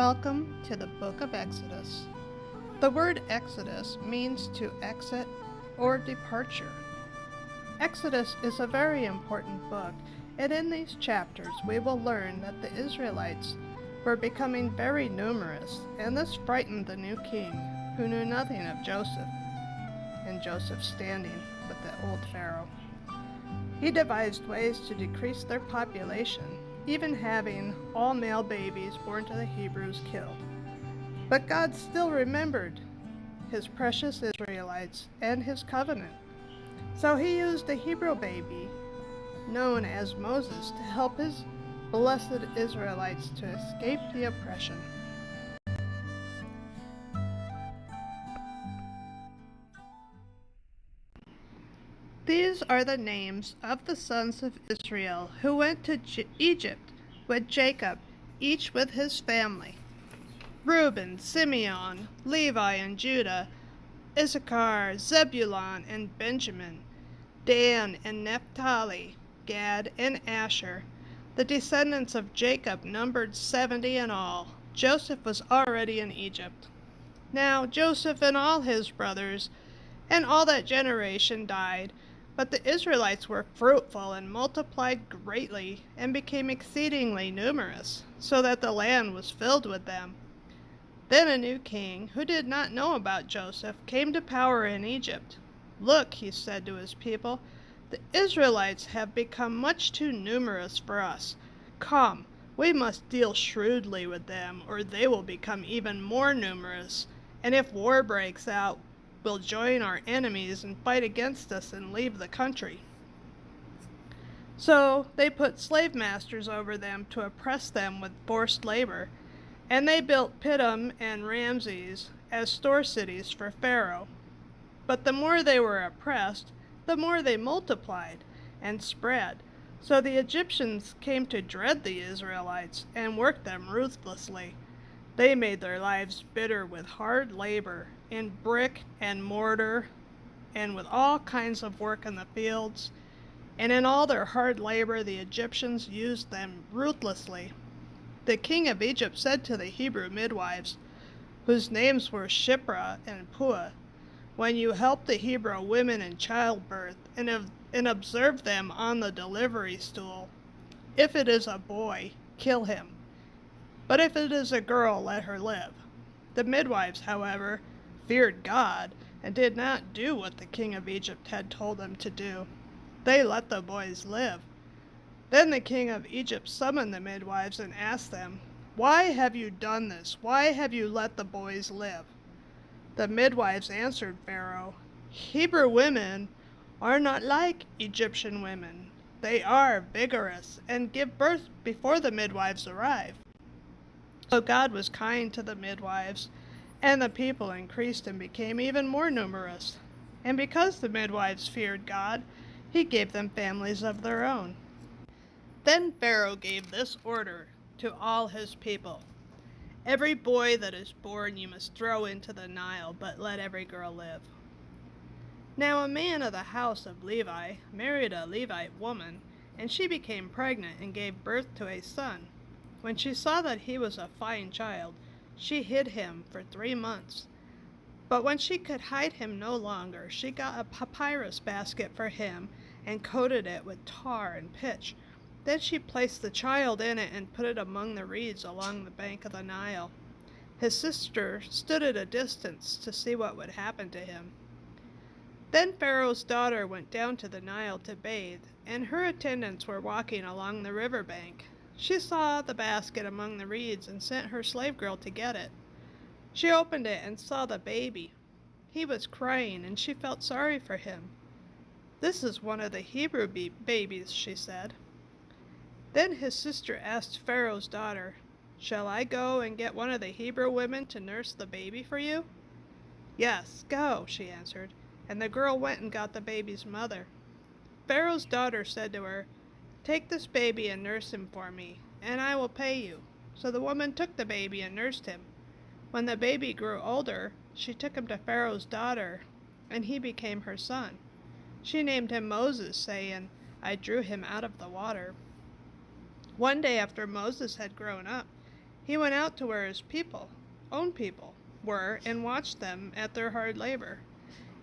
Welcome to the book of Exodus. The word Exodus means to exit or departure. Exodus is a very important book, and in these chapters we will learn that the Israelites were becoming very numerous, and this frightened the new king, who knew nothing of Joseph, and Joseph standing with the old Pharaoh. He devised ways to decrease their population, even having all male babies born to the Hebrews killed. But God still remembered his precious Israelites and his covenant. So he used a Hebrew baby, known as Moses, to help his blessed Israelites to escape the oppression. These are the names of the sons of Israel who went to Egypt with Jacob, each with his family: Reuben, Simeon, Levi, and Judah, Issachar, Zebulun, and Benjamin, Dan and Naphtali, Gad and Asher. The descendants of Jacob numbered 70 in all. Joseph was already in Egypt. Now Joseph and all his brothers and all that generation died, but the Israelites were fruitful and multiplied greatly and became exceedingly numerous, so that the land was filled with them. Then a new king, who did not know about Joseph, came to power in Egypt. "Look," he said to his people, "the Israelites have become much too numerous for us. Come, we must deal shrewdly with them, or they will become even more numerous, and if war breaks out, will join our enemies and fight against us and leave the country." So they put slave masters over them to oppress them with forced labor, and they built Pithom and Ramses as store cities for Pharaoh. But the more they were oppressed, the more they multiplied and spread. So the Egyptians came to dread the Israelites and worked them ruthlessly. They made their lives bitter with hard labor in brick and mortar and with all kinds of work in the fields. And in all their hard labor, the Egyptians used them ruthlessly. The king of Egypt said to the Hebrew midwives, whose names were Shiphrah and Puah, "When you help the Hebrew women in childbirth and observe them on the delivery stool, if it is a boy, kill him. But if it is a girl, let her live." The midwives, however, feared God and did not do what the king of Egypt had told them to do. They let the boys live. Then the king of Egypt summoned the midwives and asked them, "Why have you done this? Why have you let the boys live?" The midwives answered Pharaoh, "Hebrew women are not like Egyptian women. They are vigorous and give birth before the midwives arrive." So God was kind to the midwives, and the people increased and became even more numerous. And because the midwives feared God, he gave them families of their own. Then Pharaoh gave this order to all his people: "Every boy that is born you must throw into the Nile, but let every girl live." Now a man of the house of Levi married a Levite woman, and she became pregnant and gave birth to a son. When she saw that he was a fine child, she hid him for 3 months. But when she could hide him no longer, she got a papyrus basket for him and coated it with tar and pitch. Then she placed the child in it and put it among the reeds along the bank of the Nile. His sister stood at a distance to see what would happen to him. Then Pharaoh's daughter went down to the Nile to bathe, and her attendants were walking along the river bank. She saw the basket among the reeds and sent her slave girl to get it. She opened it and saw the baby. He was crying, and she felt sorry for him. "This is one of the Hebrew babies," she said. Then his sister asked Pharaoh's daughter, "Shall I go and get one of the Hebrew women to nurse the baby for you?" "Yes, go," she answered, and the girl went and got the baby's mother. Pharaoh's daughter said to her, "Take this baby and nurse him for me, and I will pay you." So the woman took the baby and nursed him. When the baby grew older, she took him to Pharaoh's daughter, and he became her son. She named him Moses, saying, "I drew him out of the water." One day after Moses had grown up, He went out to where his own people, were and watched them at their hard labor.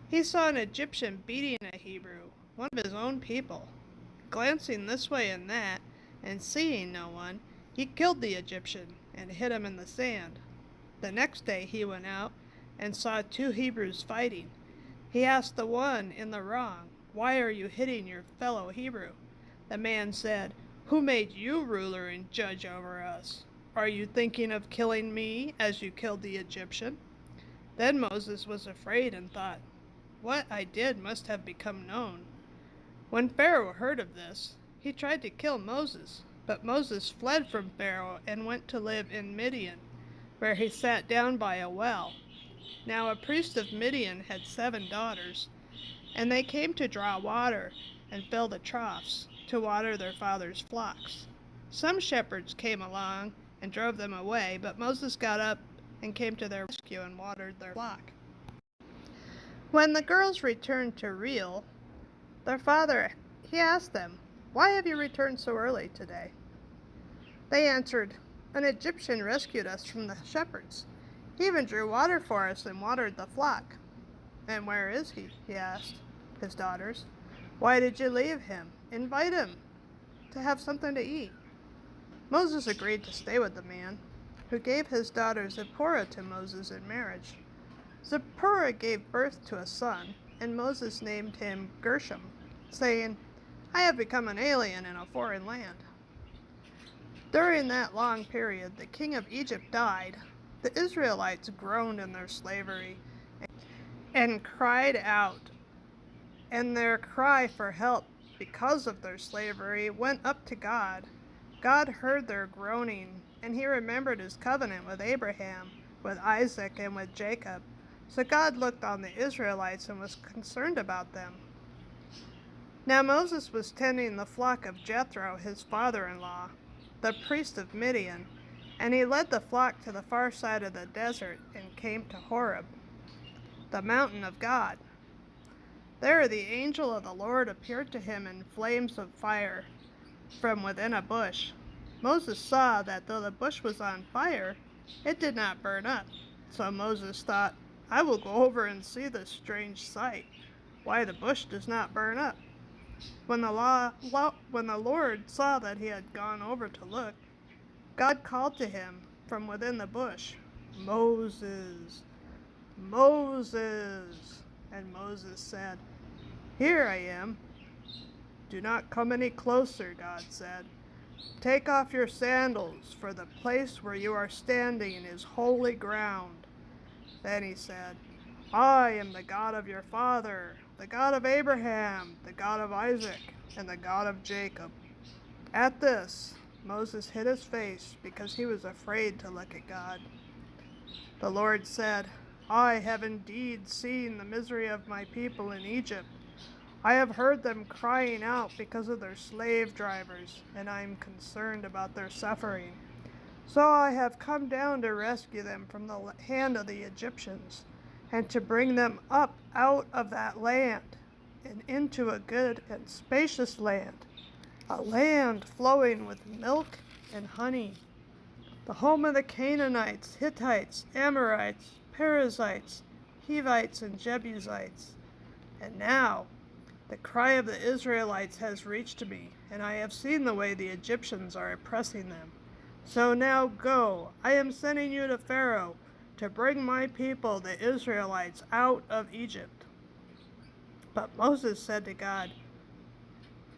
He saw an Egyptian beating a Hebrew, one of his own people. Glancing this way and that, and seeing no one, he killed the Egyptian and hid him in the sand. The next day he went out and saw two Hebrews fighting. He asked the one in the wrong, "Why are you hitting your fellow Hebrew?" The man said, "Who made you ruler and judge over us? Are you thinking of killing me as you killed the Egyptian?" Then Moses was afraid and thought, "What I did must have become known." When Pharaoh heard of this, he tried to kill Moses, but Moses fled from Pharaoh and went to live in Midian, where he sat down by a well. Now a priest of Midian had 7 daughters, and they came to draw water and fill the troughs to water their father's flocks. Some shepherds came along and drove them away, but Moses got up and came to their rescue and watered their flock. When the girls returned to Reel, their father, he asked them, "Why have you returned so early today?" They answered, "An Egyptian rescued us from the shepherds. He even drew water for us and watered the flock." "And where is he?" he asked his daughters. "Why did you leave him? Invite him to have something to eat." Moses agreed to stay with the man, who gave his daughter Zipporah to Moses in marriage. Zipporah gave birth to a son, and Moses named him Gershom, saying, "I have become an alien in a foreign land." During that long period, the king of Egypt died. The Israelites groaned in their slavery and cried out, and their cry for help because of their slavery went up to God. God heard their groaning, and he remembered his covenant with Abraham, with Isaac, and with Jacob. So God looked on the Israelites and was concerned about them. Now Moses was tending the flock of Jethro, his father-in-law, the priest of Midian, and he led the flock to the far side of the desert and came to Horeb, the mountain of God. There the angel of the Lord appeared to him in flames of fire from within a bush. Moses saw that though the bush was on fire, it did not burn up. So Moses thought, "I will go over and see this strange sight, why the bush does not burn up." When the Lord saw that he had gone over to look, God called to him from within the bush, "Moses, Moses." And Moses said, "Here I am." "Do not come any closer," God said. "Take off your sandals, for the place where you are standing is holy ground." Then he said, "I am the God of your father, the God of Abraham, the God of Isaac, and the God of Jacob." At this, Moses hid his face because he was afraid to look at God. The Lord said, "I have indeed seen the misery of my people in Egypt. I have heard them crying out because of their slave drivers, and I am concerned about their suffering. So I have come down to rescue them from the hand of the Egyptians, and to bring them up out of that land and into a good and spacious land, a land flowing with milk and honey, the home of the Canaanites, Hittites, Amorites, Perizzites, Hivites, and Jebusites. And now the cry of the Israelites has reached me, and I have seen the way the Egyptians are oppressing them. So now go, I am sending you to Pharaoh to bring my people, the Israelites, out of Egypt." But Moses said to God,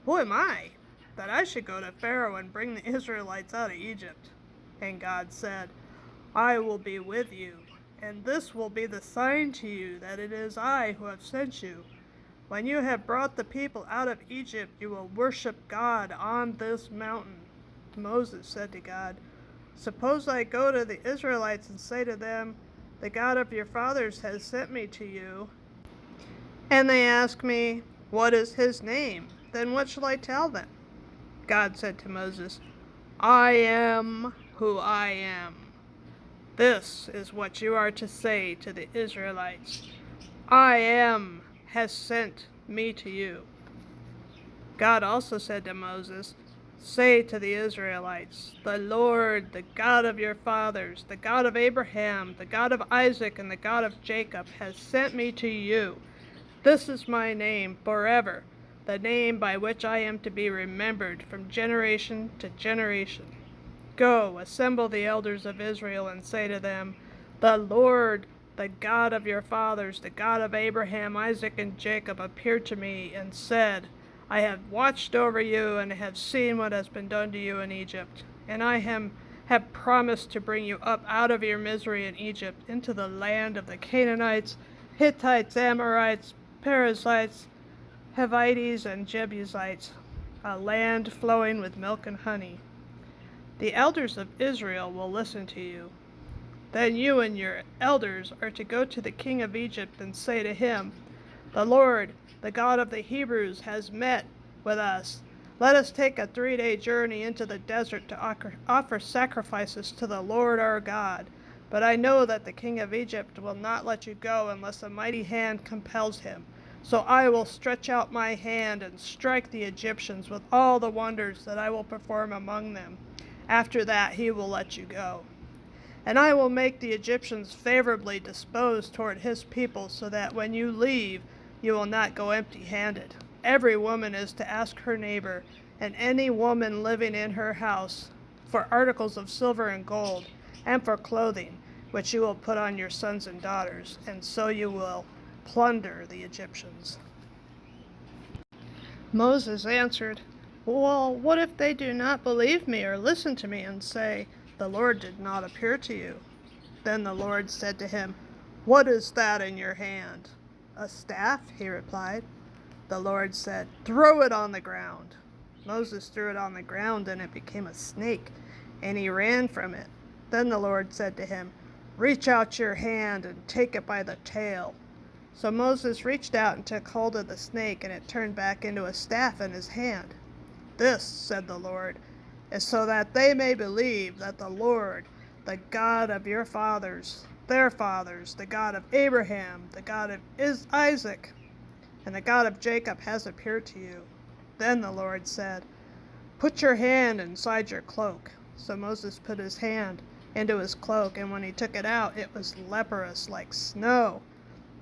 "Who am I, that I should go to Pharaoh and bring the Israelites out of Egypt?" And God said, "I will be with you, and this will be the sign to you that it is I who have sent you. When you have brought the people out of Egypt, you will worship God on this mountain." Moses said to God, "Suppose I go to the Israelites and say to them, 'The God of your fathers has sent me to you,' and they ask me, 'What is his name?' Then what shall I tell them?" God said to Moses, "I am who I am. This is what you are to say to the Israelites. 'I am has sent me to you.'" God also said to Moses, Say to the Israelites, the Lord, the God of your fathers, the God of Abraham, the God of Isaac, and the God of Jacob, has sent me to you. This is my name forever, the name by which I am to be remembered from generation to generation. Go, assemble the elders of Israel, and say to them, the Lord, the God of your fathers, the God of Abraham, Isaac, and Jacob, appeared to me and said, I have watched over you and have seen what has been done to you in Egypt, and I have promised to bring you up out of your misery in Egypt into the land of the Canaanites, Hittites, Amorites, Perizzites, Hivites, and Jebusites, a land flowing with milk and honey. The elders of Israel will listen to you. Then you and your elders are to go to the king of Egypt and say to him, the Lord, the God of the Hebrews, has met with us. Let us take a 3-day journey into the desert to offer sacrifices to the Lord our God. But I know that the king of Egypt will not let you go unless a mighty hand compels him. So I will stretch out my hand and strike the Egyptians with all the wonders that I will perform among them. After that he will let you go. And I will make the Egyptians favorably disposed toward his people, so that when you leave, you will not go empty-handed. Every woman is to ask her neighbor, and any woman living in her house, for articles of silver and gold, and for clothing, which you will put on your sons and daughters, and so you will plunder the Egyptians. Moses answered, well, what if they do not believe me or listen to me and say, the Lord did not appear to you? Then the Lord said to him, what is that in your hand? A staff, he replied. The Lord said, throw it on the ground. Moses threw it on the ground, and it became a snake, and he ran from it. Then the Lord said to him, reach out your hand and take it by the tail. So Moses reached out and took hold of the snake, and it turned back into a staff in his hand. This, said the Lord, is so that they may believe that the Lord, the God of your fathers, their fathers, the God of Abraham, the God of Isaac, and the God of Jacob has appeared to you. Then the Lord said, put your hand inside your cloak. So Moses put his hand into his cloak, and when he took it out, it was leprous like snow.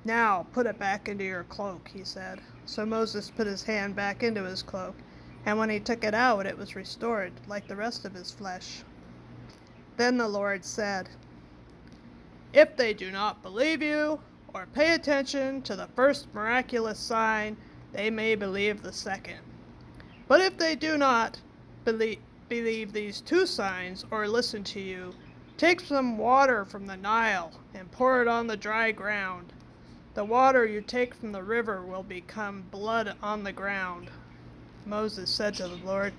Now put it back into your cloak, he said. So Moses put his hand back into his cloak, and when he took it out, it was restored, like the rest of his flesh. Then the Lord said, if they do not believe you, or pay attention to the first miraculous sign, they may believe the second. But if they do not believe these 2 signs, or listen to you, take some water from the Nile, and pour it on the dry ground. The water you take from the river will become blood on the ground. Moses said to the Lord,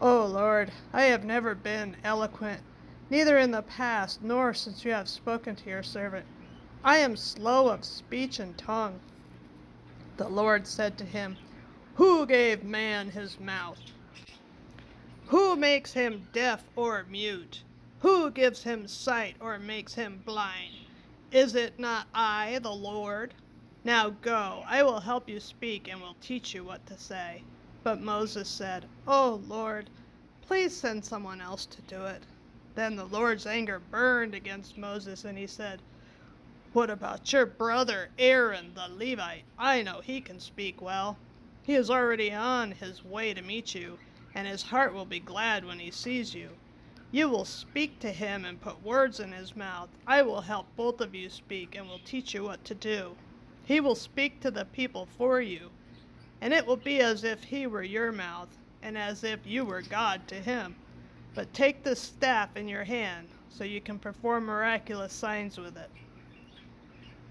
O Lord, I have never been eloquent, neither in the past nor since you have spoken to your servant. I am slow of speech and tongue. The Lord said to him, who gave man his mouth? Who makes him deaf or mute? Who gives him sight or makes him blind? Is it not I, the Lord? Now go, I will help you speak and will teach you what to say. But Moses said, O Lord, please send someone else to do it. Then the Lord's anger burned against Moses, and he said, what about your brother Aaron the Levite? I know he can speak well. He is already on his way to meet you, and his heart will be glad when he sees you. You will speak to him and put words in his mouth. I will help both of you speak and will teach you what to do. He will speak to the people for you, and it will be as if he were your mouth, and as if you were God to him. But take this staff in your hand, so you can perform miraculous signs with it.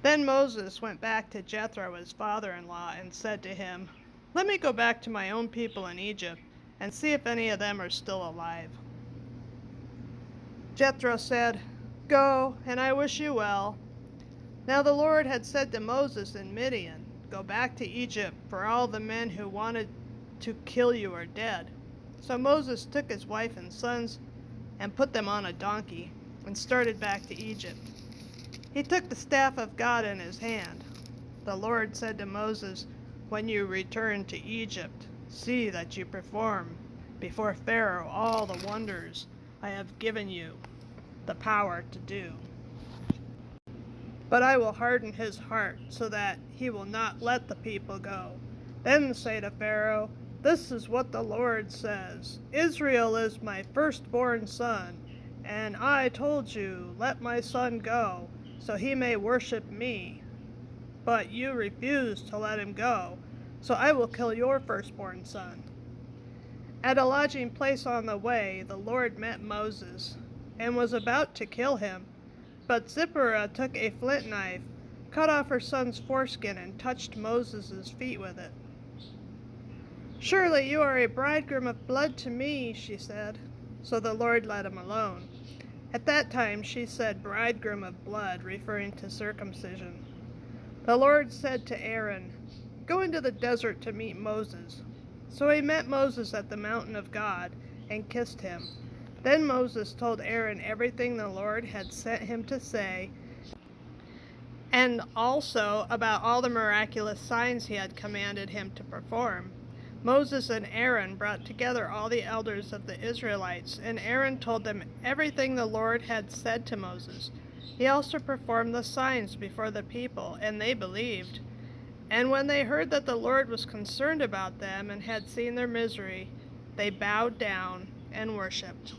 Then Moses went back to Jethro, his father-in-law, and said to him, let me go back to my own people in Egypt, and see if any of them are still alive. Jethro said, go, and I wish you well. Now the Lord had said to Moses in Midian, go back to Egypt, for all the men who wanted to kill you are dead. So Moses took his wife and sons and put them on a donkey and started back to Egypt. He took the staff of God in his hand. The Lord said to Moses, when you return to Egypt, see that you perform before Pharaoh all the wonders I have given you the power to do. But I will harden his heart so that he will not let the people go. Then say to Pharaoh, 'This is what the Lord says. Israel is my firstborn son, and I told you, let my son go, so he may worship me. But you refused to let him go, so I will kill your firstborn son.' At a lodging place on the way, the Lord met Moses, and was about to kill him. But Zipporah took a flint knife, cut off her son's foreskin, and touched Moses' feet with it. 'Surely you are a bridegroom of blood to me,' she said. So the Lord let him alone. At that time she said bridegroom of blood, referring to circumcision. The Lord said to Aaron, 'Go into the desert to meet Moses.' So he met Moses at the mountain of God and kissed him. Then Moses told Aaron everything the Lord had sent him to say, and also about all the miraculous signs he had commanded him to perform. Moses and Aaron brought together all the elders of the Israelites, and Aaron told them everything the Lord had said to Moses. He also performed the signs before the people, and they believed. And when they heard that the Lord was concerned about them and had seen their misery, they bowed down and worshipped.